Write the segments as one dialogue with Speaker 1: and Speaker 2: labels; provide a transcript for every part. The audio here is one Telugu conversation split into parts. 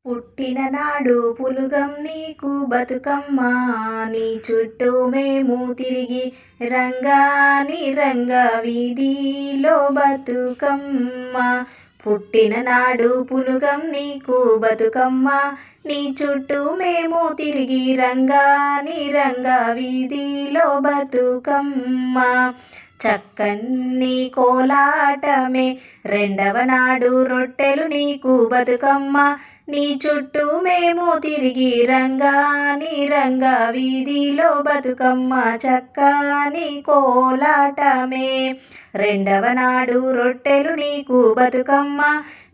Speaker 1: పుట్టిన నాడు పులుగం నీకు బతుకమ్మ, నీ చుట్టూ మేము తిరిగి రంగాని రంగా వీధిలో బతుకమ్మ. పుట్టిన నాడు పులుగం నీకు బతుకమ్మ, నీ చుట్టూ మేము తిరిగి రంగాని రంగా వీధిలో బతుకమ్మ. చక్కని కోలాటమే రెండవ నాడు రొట్టెలు నీకు బతుకమ్మ, నీ చుట్టూ మేము తిరిగి రంగాని రంగా వీధిలో బతుకమ్మ. చక్కని కోలాటమే రెండవ నాడు రొట్టెలు నీకు బతుకమ్మ,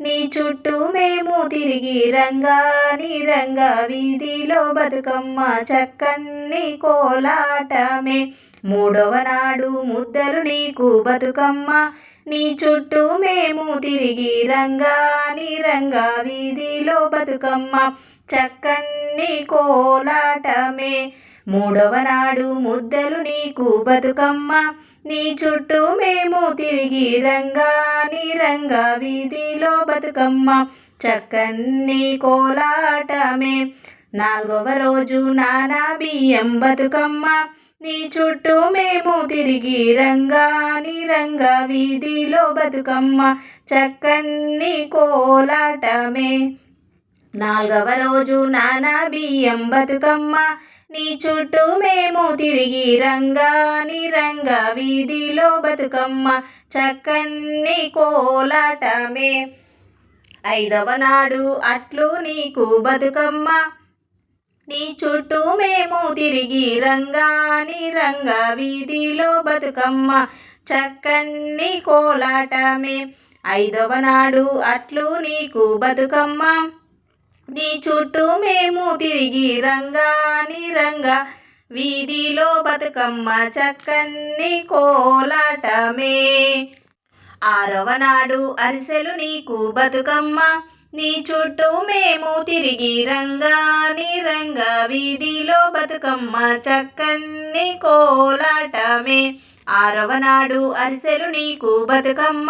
Speaker 1: నీ చుట్టూ మేము తిరిగి రంగాని రంగా వీధిలో బతుకమ్మ. చక్కని కోలాటమే మూడవ నాడు ముద్దలు నీకు బతుకమ్మ, నీ చుట్టూ మేము తిరిగి రంగాని రంగా వీధిలో బతుకమ్మ. చక్కని కోలాటమే మూడవ నాడు ముద్దలు నీకు బతుకమ్మ, నీ చుట్టూ మేము తిరిగి రంగాని రంగా వీధిలో బతుకమ్మ. చక్కని కోలాటమే నాలుగవ రోజు నానా బియ్యం బతుకమ్మ, నీ చుట్టూ మేము తిరిగి రంగాని రంగా వీధిలో బతుకమ్మ. చక్కని కోలాటమే నాలుగవ రోజు నానా బియ్యం బతుకమ్మ, నీ చుట్టూ మేము తిరిగి రంగాని రంగా వీధిలో బతుకమ్మ. చక్కని కోలాటమే ఐదవ నాడు అట్లు నీకు బతుకమ్మ, నీ చుట్టూ మేము తిరిగి రంగాని రంగా వీధిలో బతుకమ్మ. చక్కని కోలాటమే ఐదవ నాడు అట్లు నీకు బతుకమ్మ, నీ చుట్టూ మేము తిరిగి రంగాని రంగా వీధిలో బతుకమ్మ. చక్కని కోలాటమే ఆరవ నాడు అరిసెలు నీకు బతుకమ్మ, నీ చుట్టూ మేము తిరిగి రంగాని రంగా వీధిలో బతుకమ్మ. చక్కని కోలాటమే ఆరవ నాడు అరిసెలు నీకు బతుకమ్మ,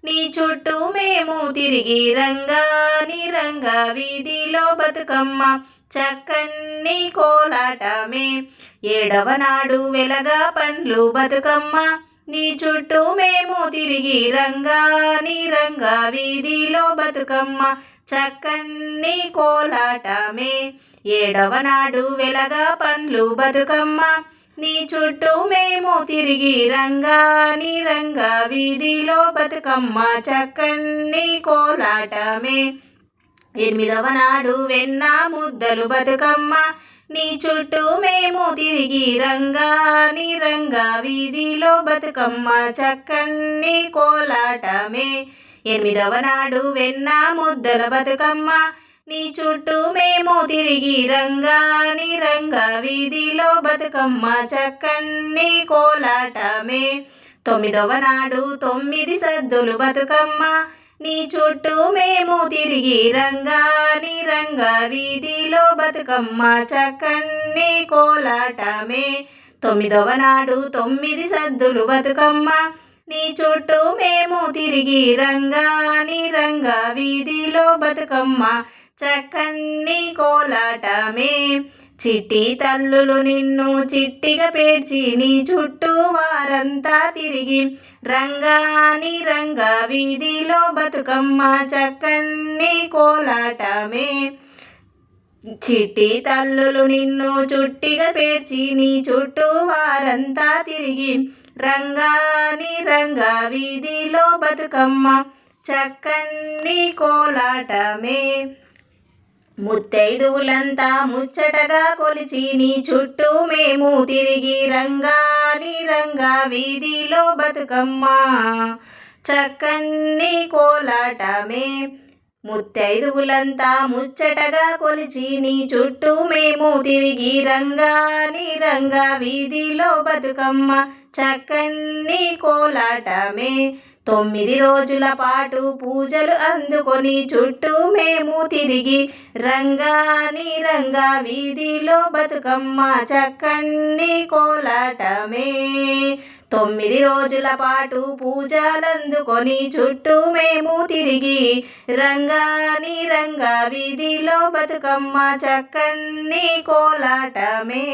Speaker 1: నీ చుట్టూ మేము తిరిగి రంగాని రంగా వీధిలో బతుకమ్మ. చక్కని కోలాటమే ఏడవ నాడు వెలగా పండ్లు బతుకమ్మ, నీ చుట్టూ మేము తిరిగి రంగాని రంగా వీధిలో బతుకమ్మ. చక్కని కోలాటమే ఏడవ నాడు వెలగా పండ్లు బతుకమ్మ, నీ చుట్టూ మేము తిరిగి రంగాని రంగా వీధిలో బతుకమ్మ. చక్కని కోలాటమే ఎనిమిదవ నాడు వెన్న ముద్దలు బతుకమ్మ, నీ చుట్టూ మేము తిరిగి రంగాని రంగా వీధిలో బతుకమ్మ. చక్కని కోలాటమే ఎనిమిదవ నాడు వెన్న ముద్దల బతుకమ్మ, నీ చుట్టూ మేము తిరిగి రంగాని రంగా వీధిలో బతుకమ్మ. చక్కని కోలాటమే తొమ్మిదవ నాడు 9 సద్దులు బతుకమ్మ, నీ చుట్టూ మేము తిరిగి రంగాని రంగా వీధిలో బతుకమ్మ. చక్కని కోలాటమే తొమ్మిదవ నాడు 9 సద్దులు బతుకమ్మ, నీ చుట్టూ మేము తిరిగి రంగాని రంగా వీధిలో బతుకమ్మ. చక్కని కోలాటమే చిట్టి తల్లులు నిన్ను చిట్టిగా పేర్చి, నీ చుట్టూ వారంతా తిరిగి రంగాని రంగా వీధిలో బతుకమ్మ. చక్కని కోలాటమే చిట్టి తల్లులు నిన్ను చుట్టిగా పేర్చి, నీ చుట్టూ వారంతా తిరిగి రంగాని రంగా వీధిలో బతుకమ్మ. చక్కని కోలాటమే ముత్తైదువులంతా ముచ్చటగా కొలిచి, నీ చుట్టూ మేము తిరిగి రంగాని రంగా వీధిలో బతుకమ్మ. చక్కని కోలాటమే ముత్తైదువులంతా ముచ్చటగా కొలిచి, నీ చుట్టూ మేము తిరిగి రంగాని రంగా వీధిలో బతుకమ్మ. చక్కని కోలాటమే 9 రోజుల పాటు పూజలు అందుకొని చుట్టూ మేము తిరిగి రంగాని రంగా వీధిలో బతుకమ్మ చక్కని కోలాటమే 9 రోజుల పాటు పూజలందుకొని చుట్టూ మేము తిరిగి రంగాని రంగా వీధిలో బతుకమ్మ చక్కని కోలాటమే.